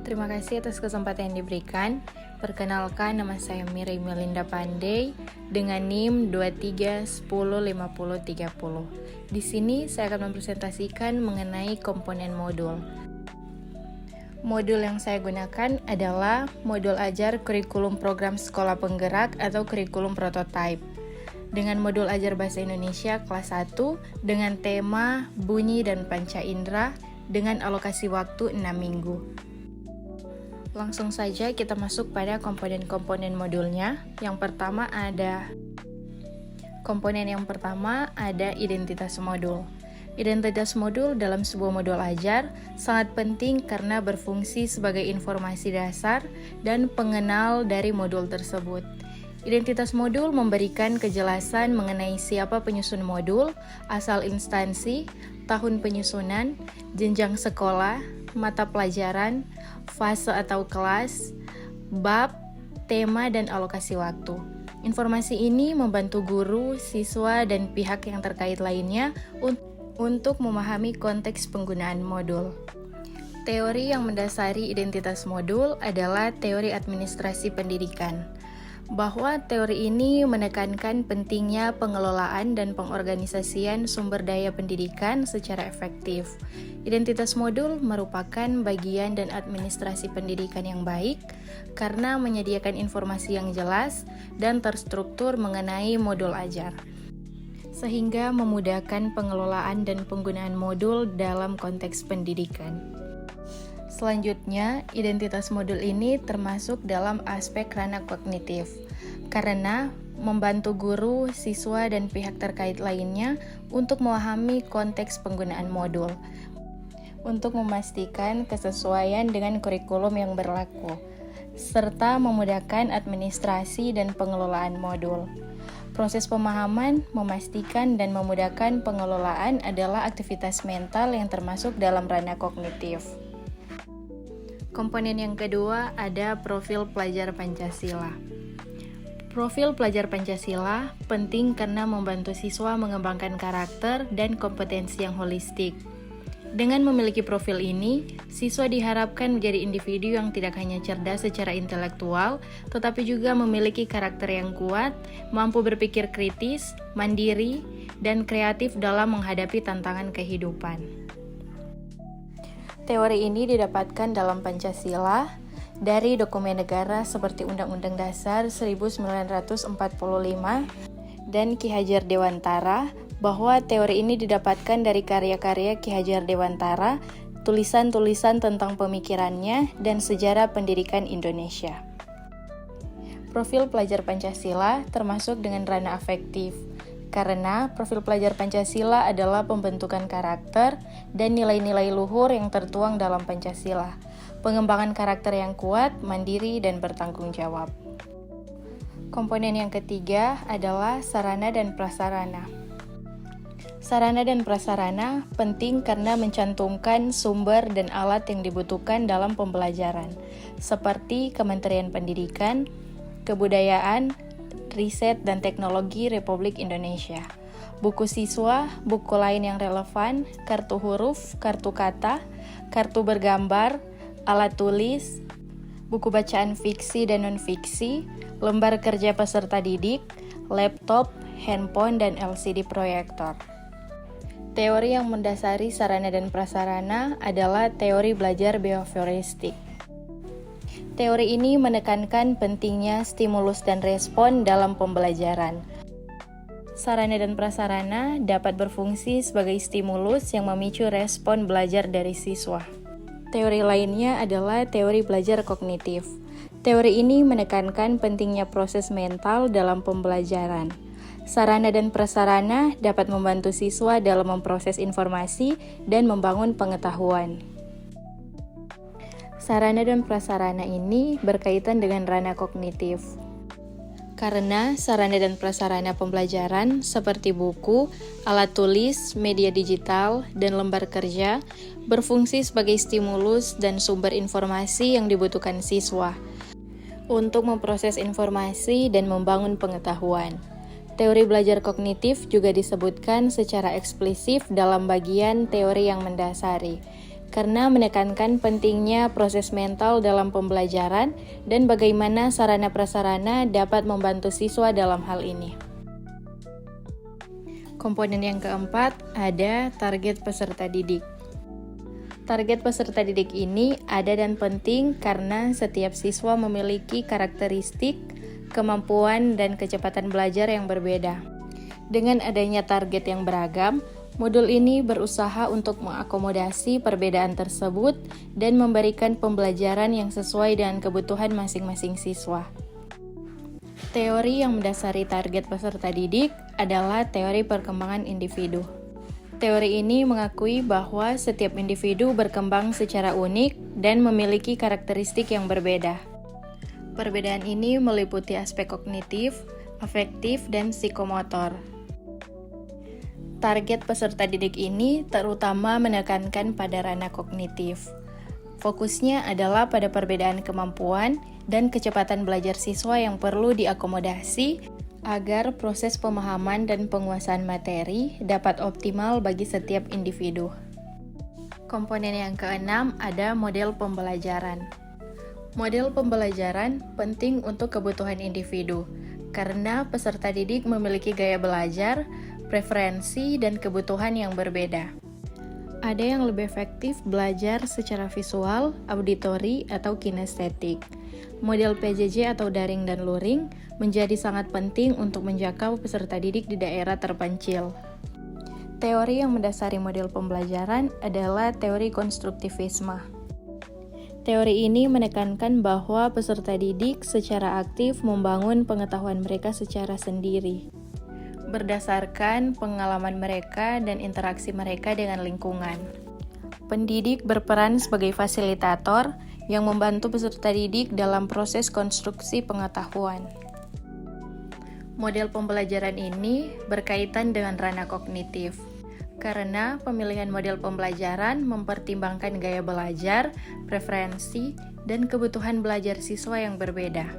Terima kasih atas kesempatan yang diberikan. Perkenalkan, nama saya Mirai Melinda Pandey dengan NIM 23105030. Di sini saya akan mempresentasikan mengenai komponen modul. Modul yang saya gunakan adalah modul ajar kurikulum program sekolah penggerak atau kurikulum prototype. Dengan modul ajar bahasa Indonesia kelas 1 dengan tema bunyi dan panca indera dengan alokasi waktu 6 minggu. Langsung saja kita masuk pada komponen-komponen modulnya. Yang pertama ada identitas modul. Identitas modul dalam sebuah modul ajar sangat penting karena berfungsi sebagai informasi dasar dan pengenal dari modul tersebut. Identitas modul memberikan kejelasan mengenai siapa penyusun modul, asal instansi, tahun penyusunan, jenjang sekolah, mata pelajaran, fase atau kelas, bab, tema, dan alokasi waktu. Informasi ini membantu guru, siswa, dan pihak yang terkait lainnya untuk memahami konteks penggunaan modul. Teori yang mendasari identitas modul adalah teori administrasi pendidikan, bahwa teori ini menekankan pentingnya pengelolaan dan pengorganisasian sumber daya pendidikan secara efektif. Identitas modul merupakan bagian dan administrasi pendidikan yang baik karena menyediakan informasi yang jelas dan terstruktur mengenai modul ajar, sehingga memudahkan pengelolaan dan penggunaan modul dalam konteks pendidikan. Selanjutnya, identitas modul ini termasuk dalam aspek ranah kognitif, karena membantu guru, siswa, dan pihak terkait lainnya untuk memahami konteks penggunaan modul, untuk memastikan kesesuaian dengan kurikulum yang berlaku, serta memudahkan administrasi dan pengelolaan modul. Proses pemahaman, memastikan, dan memudahkan pengelolaan adalah aktivitas mental yang termasuk dalam ranah kognitif. Komponen yang kedua ada profil pelajar Pancasila. Profil pelajar Pancasila penting karena membantu siswa mengembangkan karakter dan kompetensi yang holistik. Dengan memiliki profil ini, siswa diharapkan menjadi individu yang tidak hanya cerdas secara intelektual, tetapi juga memiliki karakter yang kuat, mampu berpikir kritis, mandiri, dan kreatif dalam menghadapi tantangan kehidupan. Teori ini didapatkan dalam Pancasila dari dokumen negara seperti Undang-Undang Dasar 1945 dan Ki Hajar Dewantara, bahwa teori ini didapatkan dari karya-karya Ki Hajar Dewantara, tulisan-tulisan tentang pemikirannya, dan sejarah pendidikan Indonesia. Profil pelajar Pancasila termasuk dengan ranah afektif, karena profil pelajar Pancasila adalah pembentukan karakter dan nilai-nilai luhur yang tertuang dalam Pancasila, pengembangan karakter yang kuat, mandiri, dan bertanggung jawab. Komponen yang ketiga adalah sarana dan prasarana. Sarana dan prasarana penting karena mencantumkan sumber dan alat yang dibutuhkan dalam pembelajaran, seperti Kementerian Pendidikan, Kebudayaan, Riset dan Teknologi Republik Indonesia, buku siswa, buku lain yang relevan, kartu huruf, kartu kata, kartu bergambar, alat tulis, buku bacaan fiksi dan non-fiksi, lembar kerja peserta didik, laptop, handphone, dan LCD proyektor. Teori yang mendasari sarana dan prasarana adalah teori belajar behavioristik. Teori ini menekankan pentingnya stimulus dan respon dalam pembelajaran. Sarana dan prasarana dapat berfungsi sebagai stimulus yang memicu respon belajar dari siswa. Teori lainnya adalah teori belajar kognitif. Teori ini menekankan pentingnya proses mental dalam pembelajaran. Sarana dan prasarana dapat membantu siswa dalam memproses informasi dan membangun pengetahuan. Sarana dan prasarana ini berkaitan dengan ranah kognitif. Karena sarana dan prasarana pembelajaran seperti buku, alat tulis, media digital, dan lembar kerja berfungsi sebagai stimulus dan sumber informasi yang dibutuhkan siswa untuk memproses informasi dan membangun pengetahuan. Teori belajar kognitif juga disebutkan secara eksplisit dalam bagian teori yang mendasari, karena menekankan pentingnya proses mental dalam pembelajaran dan bagaimana sarana prasarana dapat membantu siswa dalam hal ini. Komponen yang keempat ada target peserta didik. Target peserta didik ini ada dan penting karena setiap siswa memiliki karakteristik, kemampuan, dan kecepatan belajar yang berbeda. Dengan adanya target yang beragam, modul ini berusaha untuk mengakomodasi perbedaan tersebut dan memberikan pembelajaran yang sesuai dengan kebutuhan masing-masing siswa. Teori yang mendasari target peserta didik adalah teori perkembangan individu. Teori ini mengakui bahwa setiap individu berkembang secara unik dan memiliki karakteristik yang berbeda. Perbedaan ini meliputi aspek kognitif, afektif, dan psikomotor. Target peserta didik ini terutama menekankan pada ranah kognitif. Fokusnya adalah pada perbedaan kemampuan dan kecepatan belajar siswa yang perlu diakomodasi agar proses pemahaman dan penguasaan materi dapat optimal bagi setiap individu. Komponen yang keenam ada model pembelajaran. Model pembelajaran penting untuk kebutuhan individu, karena peserta didik memiliki gaya belajar, preferensi, dan kebutuhan yang berbeda. Ada yang lebih efektif belajar secara visual, auditori, atau kinestetik. Model PJJ atau daring dan luring menjadi sangat penting untuk menjangkau peserta didik di daerah terpencil. Teori yang mendasari model pembelajaran adalah teori konstruktivisme. Teori ini menekankan bahwa peserta didik secara aktif membangun pengetahuan mereka secara sendiri, berdasarkan pengalaman mereka dan interaksi mereka dengan lingkungan. Pendidik berperan sebagai fasilitator yang membantu peserta didik dalam proses konstruksi pengetahuan. Model pembelajaran ini berkaitan dengan ranah kognitif, karena pemilihan model pembelajaran mempertimbangkan gaya belajar, preferensi, dan kebutuhan belajar siswa yang berbeda.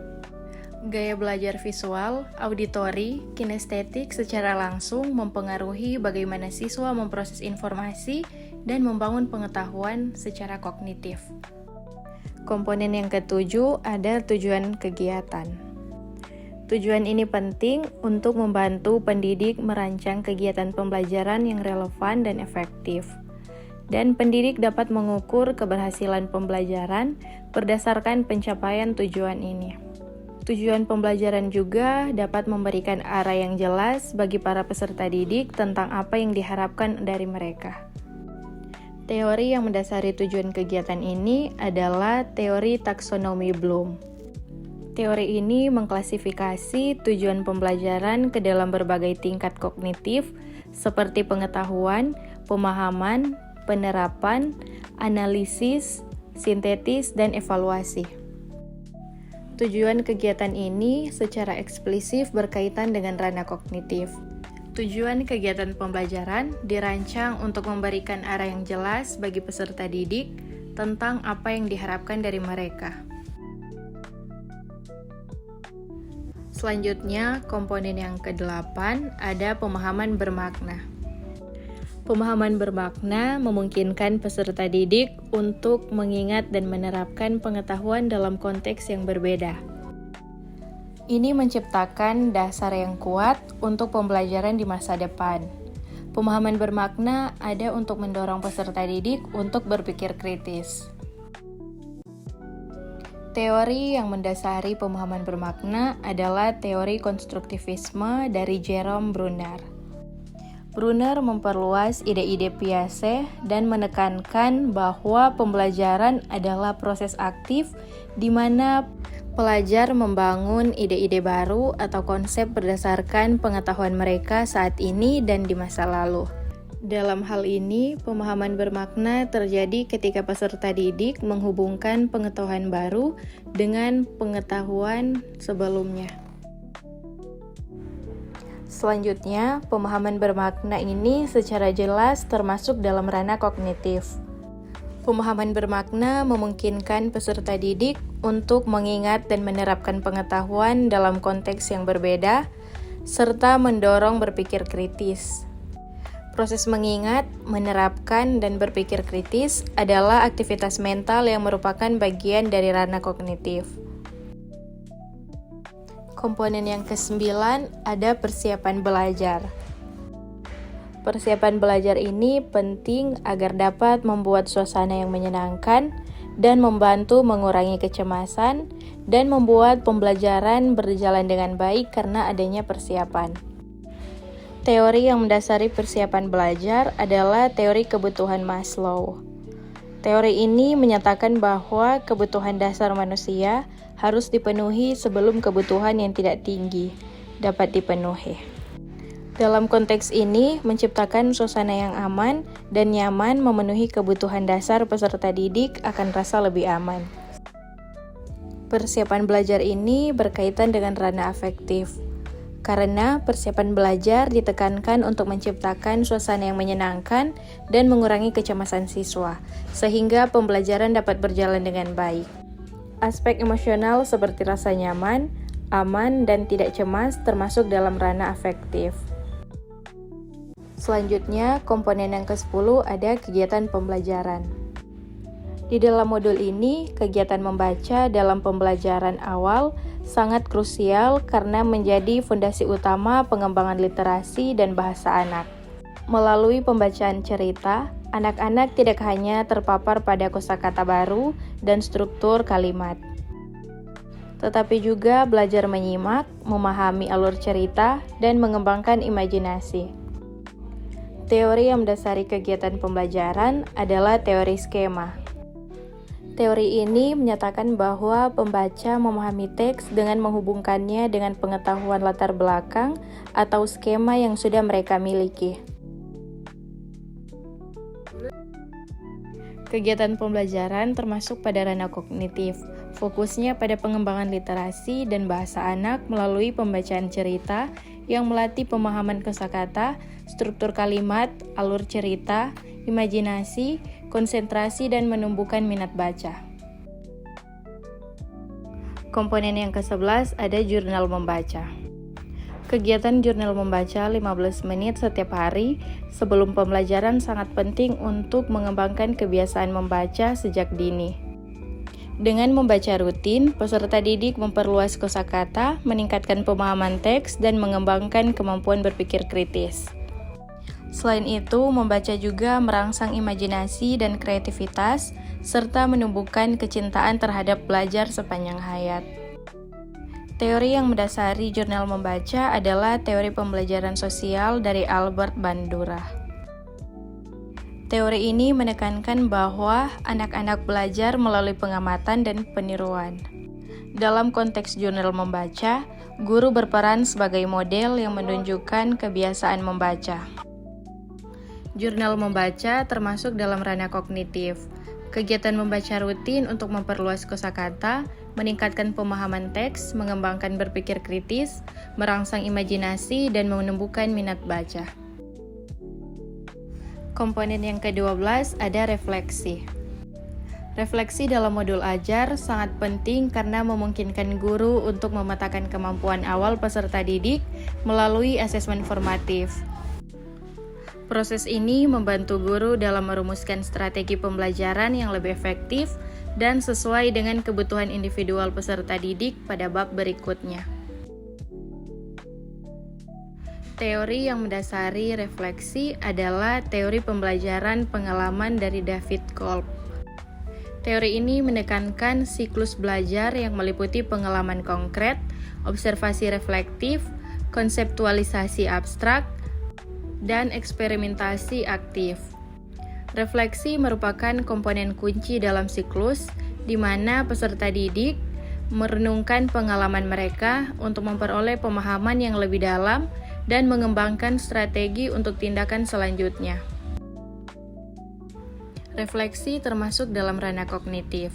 Gaya belajar visual, auditori, kinestetik secara langsung mempengaruhi bagaimana siswa memproses informasi dan membangun pengetahuan secara kognitif. Komponen yang ketujuh ada tujuan kegiatan. Tujuan ini penting untuk membantu pendidik merancang kegiatan pembelajaran yang relevan dan efektif. Dan pendidik dapat mengukur keberhasilan pembelajaran berdasarkan pencapaian tujuan ini. Tujuan pembelajaran juga dapat memberikan arah yang jelas bagi para peserta didik tentang apa yang diharapkan dari mereka. Teori yang mendasari tujuan kegiatan ini adalah teori taksonomi Bloom. Teori ini mengklasifikasi tujuan pembelajaran ke dalam berbagai tingkat kognitif seperti pengetahuan, pemahaman, penerapan, analisis, sintetis, dan evaluasi. Tujuan kegiatan ini secara eksplisit berkaitan dengan ranah kognitif. Tujuan kegiatan pembelajaran dirancang untuk memberikan arah yang jelas bagi peserta didik tentang apa yang diharapkan dari mereka. Selanjutnya, komponen yang ke-8 ada pemahaman bermakna. Pemahaman bermakna memungkinkan peserta didik untuk mengingat dan menerapkan pengetahuan dalam konteks yang berbeda. Ini menciptakan dasar yang kuat untuk pembelajaran di masa depan. Pemahaman bermakna ada untuk mendorong peserta didik untuk berpikir kritis. Teori yang mendasari pemahaman bermakna adalah teori konstruktivisme dari Jerome Bruner. Bruner memperluas ide-ide Piaget dan menekankan bahwa pembelajaran adalah proses aktif di mana pelajar membangun ide-ide baru atau konsep berdasarkan pengetahuan mereka saat ini dan di masa lalu. Dalam hal ini, pemahaman bermakna terjadi ketika peserta didik menghubungkan pengetahuan baru dengan pengetahuan sebelumnya. Selanjutnya, pemahaman bermakna ini secara jelas termasuk dalam ranah kognitif. Pemahaman bermakna memungkinkan peserta didik untuk mengingat dan menerapkan pengetahuan dalam konteks yang berbeda, serta mendorong berpikir kritis. Proses mengingat, menerapkan, dan berpikir kritis adalah aktivitas mental yang merupakan bagian dari ranah kognitif. Komponen yang kesembilan ada persiapan belajar. Persiapan belajar ini penting agar dapat membuat suasana yang menyenangkan dan membantu mengurangi kecemasan dan membuat pembelajaran berjalan dengan baik karena adanya persiapan. Teori yang mendasari persiapan belajar adalah teori kebutuhan Maslow. Teori ini menyatakan bahwa kebutuhan dasar manusia harus dipenuhi sebelum kebutuhan yang tidak tinggi dapat dipenuhi. Dalam konteks ini, menciptakan suasana yang aman dan nyaman memenuhi kebutuhan dasar peserta didik akan rasa lebih aman. Persiapan belajar ini berkaitan dengan ranah afektif. Karena persiapan belajar ditekankan untuk menciptakan suasana yang menyenangkan dan mengurangi kecemasan siswa, sehingga pembelajaran dapat berjalan dengan baik. Aspek emosional seperti rasa nyaman, aman, dan tidak cemas termasuk dalam ranah afektif. Selanjutnya, komponen yang ke-10 ada kegiatan pembelajaran. Di dalam modul ini, kegiatan membaca dalam pembelajaran awal sangat krusial karena menjadi fondasi utama pengembangan literasi dan bahasa anak. Melalui pembacaan cerita, anak-anak tidak hanya terpapar pada kosakata baru dan struktur kalimat, tetapi juga belajar menyimak, memahami alur cerita, dan mengembangkan imajinasi. Teori yang mendasari kegiatan pembelajaran adalah teori skema. Teori ini menyatakan bahwa pembaca memahami teks dengan menghubungkannya dengan pengetahuan latar belakang atau skema yang sudah mereka miliki. Kegiatan pembelajaran termasuk pada ranah kognitif, fokusnya pada pengembangan literasi dan bahasa anak melalui pembacaan cerita yang melatih pemahaman kosakata, struktur kalimat, alur cerita, imajinasi, konsentrasi, dan menumbuhkan minat baca. Komponen yang ke-11 ada jurnal membaca. Kegiatan jurnal membaca 15 menit setiap hari sebelum pembelajaran sangat penting untuk mengembangkan kebiasaan membaca sejak dini. Dengan membaca rutin, peserta didik memperluas kosakata, meningkatkan pemahaman teks, dan mengembangkan kemampuan berpikir kritis. Selain itu, membaca juga merangsang imajinasi dan kreativitas, serta menumbuhkan kecintaan terhadap belajar sepanjang hayat. Teori yang mendasari jurnal membaca adalah teori pembelajaran sosial dari Albert Bandura. Teori ini menekankan bahwa anak-anak belajar melalui pengamatan dan peniruan. Dalam konteks jurnal membaca, guru berperan sebagai model yang menunjukkan kebiasaan membaca. Jurnal membaca termasuk dalam ranah kognitif. Kegiatan membaca rutin untuk memperluas kosakata, meningkatkan pemahaman teks, mengembangkan berpikir kritis, merangsang imajinasi, dan menumbuhkan minat baca. Komponen yang ke-12 ada refleksi. Refleksi dalam modul ajar sangat penting karena memungkinkan guru untuk memetakan kemampuan awal peserta didik melalui asesmen formatif. Proses ini membantu guru dalam merumuskan strategi pembelajaran yang lebih efektif dan sesuai dengan kebutuhan individual peserta didik pada bab berikutnya. Teori yang mendasari refleksi adalah teori pembelajaran pengalaman dari David Kolb. Teori ini menekankan siklus belajar yang meliputi pengalaman konkret, observasi reflektif, konseptualisasi abstrak, dan eksperimentasi aktif. Refleksi merupakan komponen kunci dalam siklus, di mana peserta didik merenungkan pengalaman mereka untuk memperoleh pemahaman yang lebih dalam dan mengembangkan strategi untuk tindakan selanjutnya. Refleksi termasuk dalam ranah kognitif.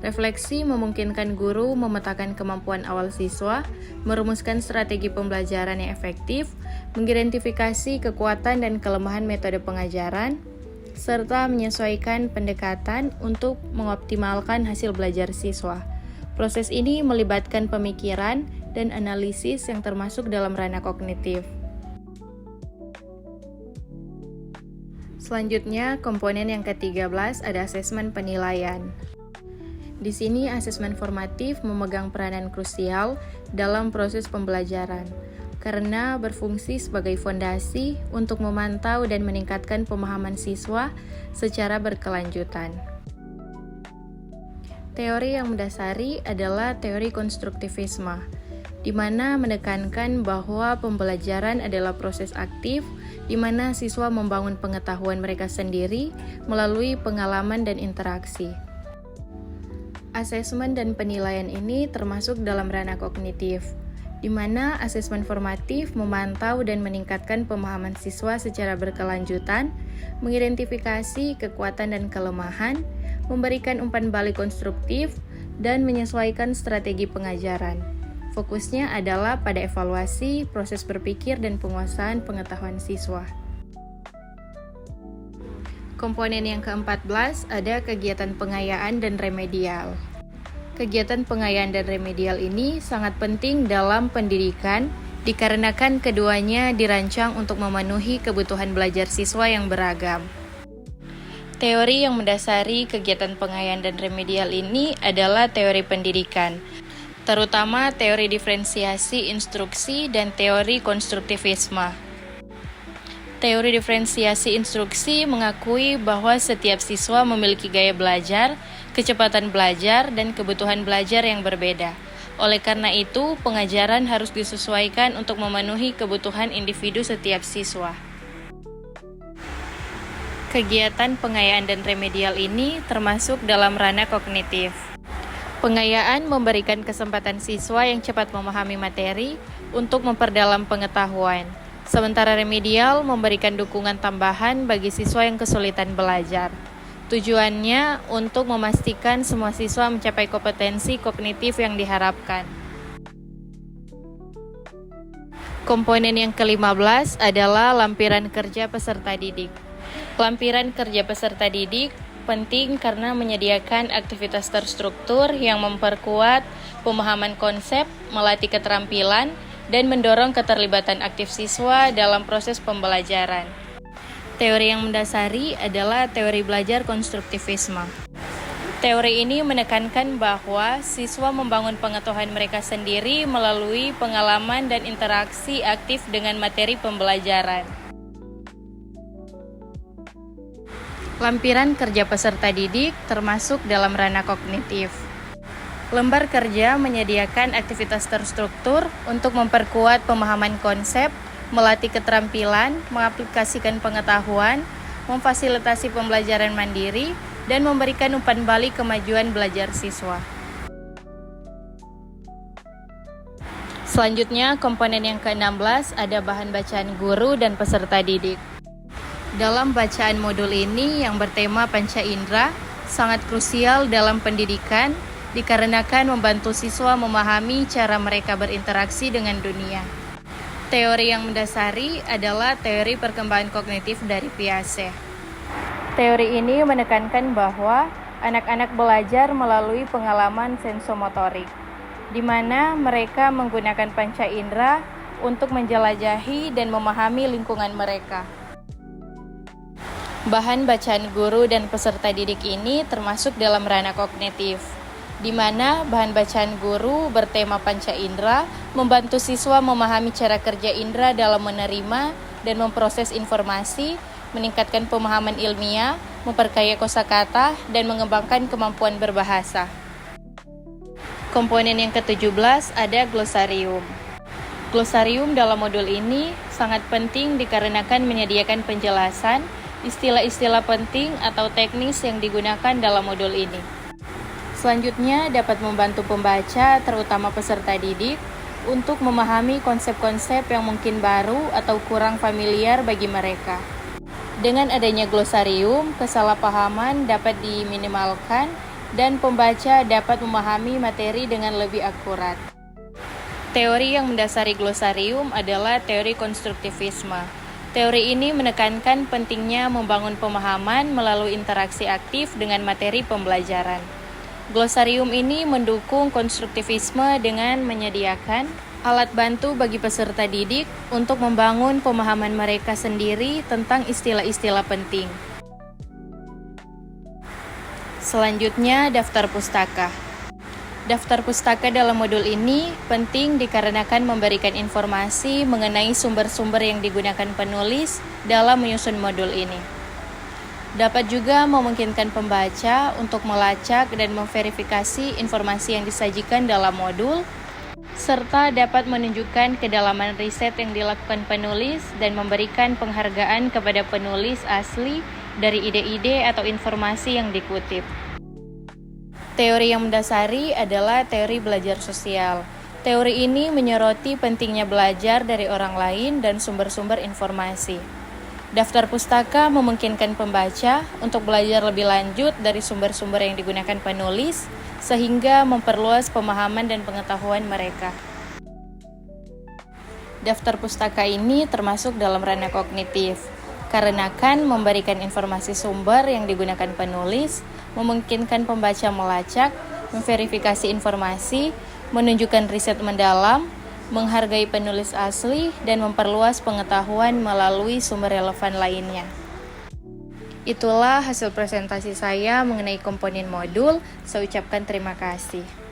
Refleksi memungkinkan guru memetakan kemampuan awal siswa, merumuskan strategi pembelajaran yang efektif, mengidentifikasi kekuatan dan kelemahan metode pengajaran, serta menyesuaikan pendekatan untuk mengoptimalkan hasil belajar siswa. Proses ini melibatkan pemikiran dan analisis yang termasuk dalam ranah kognitif. Selanjutnya, komponen yang ke-13 ada asesmen penilaian. Di sini, asesmen formatif memegang peranan krusial dalam proses pembelajaran, karena berfungsi sebagai fondasi untuk memantau dan meningkatkan pemahaman siswa secara berkelanjutan. Teori yang mendasari adalah teori konstruktivisme, di mana menekankan bahwa pembelajaran adalah proses aktif di mana siswa membangun pengetahuan mereka sendiri melalui pengalaman dan interaksi. Asesmen dan penilaian ini termasuk dalam ranah kognitif, di mana asesmen formatif memantau dan meningkatkan pemahaman siswa secara berkelanjutan, mengidentifikasi kekuatan dan kelemahan, memberikan umpan balik konstruktif, dan menyesuaikan strategi pengajaran. Fokusnya adalah pada evaluasi, proses berpikir, dan penguasaan pengetahuan siswa. Komponen yang ke-14 ada kegiatan pengayaan dan remedial. Kegiatan pengayaan dan remedial ini sangat penting dalam pendidikan dikarenakan keduanya dirancang untuk memenuhi kebutuhan belajar siswa yang beragam. Teori yang mendasari kegiatan pengayaan dan remedial ini adalah teori pendidikan, terutama teori diferensiasi instruksi dan teori konstruktivisme. Teori diferensiasi instruksi mengakui bahwa setiap siswa memiliki gaya belajar, kecepatan belajar, dan kebutuhan belajar yang berbeda. Oleh karena itu, pengajaran harus disesuaikan untuk memenuhi kebutuhan individu setiap siswa. Kegiatan pengayaan dan remedial ini termasuk dalam ranah kognitif. Pengayaan memberikan kesempatan siswa yang cepat memahami materi untuk memperdalam pengetahuan, sementara remedial memberikan dukungan tambahan bagi siswa yang kesulitan belajar. Tujuannya untuk memastikan semua siswa mencapai kompetensi kognitif yang diharapkan. Komponen yang ke-15 adalah lampiran kerja peserta didik. Lampiran kerja peserta didik penting karena menyediakan aktivitas terstruktur yang memperkuat pemahaman konsep, melatih keterampilan, dan mendorong keterlibatan aktif siswa dalam proses pembelajaran. Teori yang mendasari adalah teori belajar konstruktivisme. Teori ini menekankan bahwa siswa membangun pengetahuan mereka sendiri melalui pengalaman dan interaksi aktif dengan materi pembelajaran. Lampiran kerja peserta didik termasuk dalam ranah kognitif. Lembar kerja menyediakan aktivitas terstruktur untuk memperkuat pemahaman konsep, melatih keterampilan, mengaplikasikan pengetahuan, memfasilitasi pembelajaran mandiri, dan memberikan umpan balik kemajuan belajar siswa. Selanjutnya, komponen yang ke-16 ada bahan bacaan guru dan peserta didik. Dalam bacaan modul ini yang bertema panca indera, sangat krusial dalam pendidikan dikarenakan membantu siswa memahami cara mereka berinteraksi dengan dunia. Teori yang mendasari adalah teori perkembangan kognitif dari Piaget. Teori ini menekankan bahwa anak-anak belajar melalui pengalaman sensomotorik, di mana mereka menggunakan panca indera untuk menjelajahi dan memahami lingkungan mereka. Bahan bacaan guru dan peserta didik ini termasuk dalam ranah kognitif, di mana bahan bacaan guru bertema panca indera membantu siswa memahami cara kerja indera dalam menerima dan memproses informasi, meningkatkan pemahaman ilmiah, memperkaya kosakata, dan mengembangkan kemampuan berbahasa. Komponen yang ke-17 ada glosarium. Glosarium dalam modul ini sangat penting dikarenakan menyediakan penjelasan istilah-istilah penting atau teknis yang digunakan dalam modul ini. Selanjutnya dapat membantu pembaca, terutama peserta didik, untuk memahami konsep-konsep yang mungkin baru atau kurang familiar bagi mereka. Dengan adanya glosarium, kesalahpahaman dapat diminimalkan dan pembaca dapat memahami materi dengan lebih akurat. Teori yang mendasari glosarium adalah teori konstruktivisme. Teori ini menekankan pentingnya membangun pemahaman melalui interaksi aktif dengan materi pembelajaran. Glosarium ini mendukung konstruktivisme dengan menyediakan alat bantu bagi peserta didik untuk membangun pemahaman mereka sendiri tentang istilah-istilah penting. Selanjutnya, daftar pustaka. Daftar pustaka dalam modul ini penting dikarenakan memberikan informasi mengenai sumber-sumber yang digunakan penulis dalam menyusun modul ini. Dapat juga memungkinkan pembaca untuk melacak dan memverifikasi informasi yang disajikan dalam modul, serta dapat menunjukkan kedalaman riset yang dilakukan penulis dan memberikan penghargaan kepada penulis asli dari ide-ide atau informasi yang dikutip. Teori yang mendasari adalah teori belajar sosial. Teori ini menyoroti pentingnya belajar dari orang lain dan sumber-sumber informasi. Daftar pustaka memungkinkan pembaca untuk belajar lebih lanjut dari sumber-sumber yang digunakan penulis, sehingga memperluas pemahaman dan pengetahuan mereka. Daftar pustaka ini termasuk dalam ranah kognitif, karena kan memberikan informasi sumber yang digunakan penulis, memungkinkan pembaca melacak, memverifikasi informasi, menunjukkan riset mendalam, menghargai penulis asli, dan memperluas pengetahuan melalui sumber relevan lainnya. Itulah hasil presentasi saya mengenai komponen modul. Saya ucapkan terima kasih.